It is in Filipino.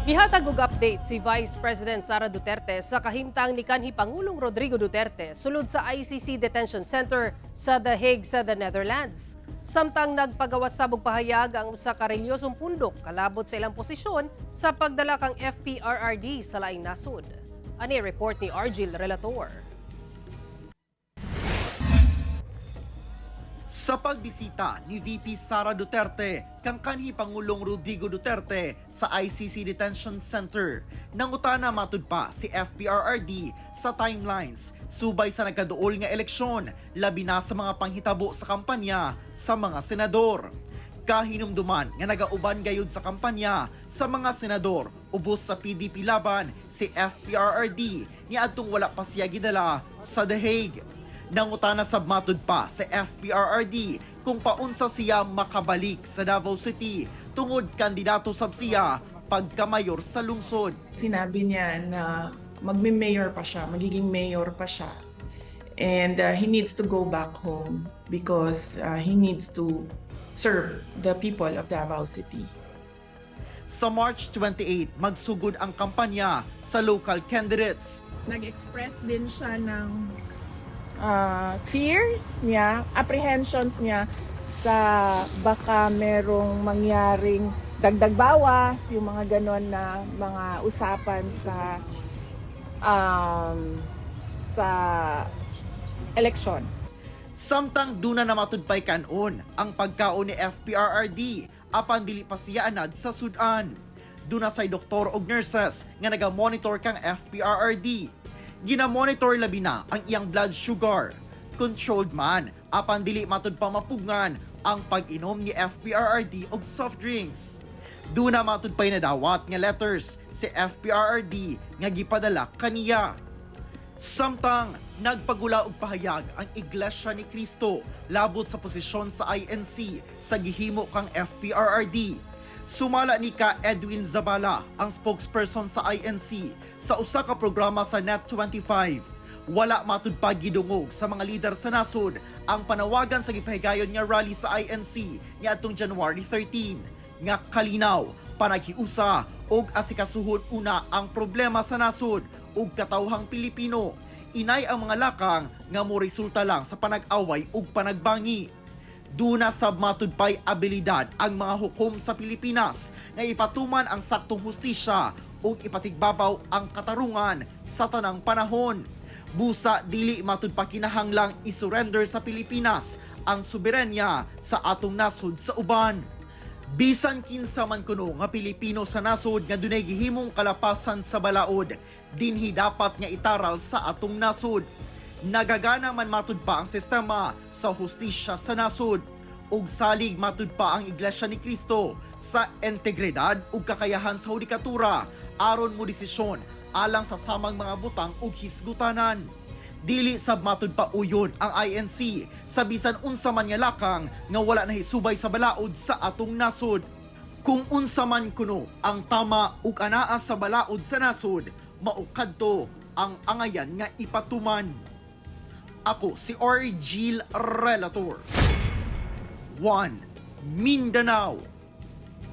Gihatag og update si Vice President Sara Duterte sa kahimtang ni kanhi Pangulong Rodrigo Duterte sulod sa ICC Detention Center sa The Hague sa the Netherlands. Samtang nagpagawas sabog pahayag ang usa ka reliyosong pundok kalabot sa ilang posisyon sa pagdala kang FPRRD sa laing nasod. Ani report ni Argil Relator. Sa pagbisita ni VP Sara Duterte kang kanhi Pangulong Rodrigo Duterte sa ICC Detention Center, nangutana matud pa si FPRRD sa timelines subay sa nagkaduol nga eleksyon, labi na sa mga panghitabo sa kampanya sa mga senador. Kahinumduman nga nagauban gayud sa kampanya sa mga senador ubos sa PDP laban si FPRRD niadtong wala pa siya gidala sa The Hague. Nangutana sab matud pa sa FPRRD kung paunsa siya makabalik sa Davao City tungod kandidato sab siya pagkamayor sa lungsod. Sinabi niya na magme-mayor pa siya, magiging mayor pa siya. And he needs to go back home because he needs to serve the people of Davao City. Sa March 28, magsugod ang kampanya sa local candidates. Nag-express din siya ng fears niya, apprehensions niya sa baka merong mangyaring dagdag bawas, yung mga ganon na mga usapan sa eleksyon. Samtang duna na matudpay kanon ang pagkaon ni FPRRD apan dili pa siya anad sa sudan. Duna say doktor og nurses nga naga-monitor kang FPRRD. Gina-monitor labi na ang iyang blood sugar. Controlled man, apan dili matud pa mapugngan ang pag-inom ni FPRRD og soft drinks. Duna matud pay nadawat nga letters si FPRRD nga gipadala kaniya. Samtang nagpagula og pahayag ang Iglesia ni Cristo labot sa posisyon sa INC sa gihimo kang FPRRD. Sumala ni ka Edwin Zabala, ang spokesperson sa INC, sa usa ka programa sa Net25. Wala matud pa gidungog sa mga lider sa nasod ang panawagan sa gipahigayon nga rally sa INC niadtong January 13 nga kalinaw, panaghiusa og asikasuhon una ang problema sa nasod ug katawhang Pilipino. Inay ang mga lakang nga mo resulta lang sa panag-away ug panagbangi. Duna sab matudpay abilidad ang mga hukom sa Pilipinas nga ipatuman ang saktong hustisya ug ipatigbabaw ang katarungan sa tanang panahon. Busa dili matud pa kinahanglang isurrender sa Pilipinas ang soberenya sa atong nasod sa uban. Bisan kinsa man kuno nga Pilipino sa nasod nga dunay gihimong kalapasan sa balaod, dinhi dapat nga itaral sa atong nasod. Nagagana man matud pa ang sistema sa hustisya sa nasod ug salig matud pa ang Iglesia ni Cristo sa integridad ug kakayahan sa hudikatura aron mo desisyon alang sa samang mga butang ug hisgutanan. Dili sab matud pa uyon ang INC sa bisan unsa man nga lakang nga wala na hisubay sa balaod sa atong nasod. Kung unsa man kuno ang tama ug anaa sa balaod sa nasod, mao kadto ang angayan nga ipatuman. Ako si Argil Relator. 1. Mindanao.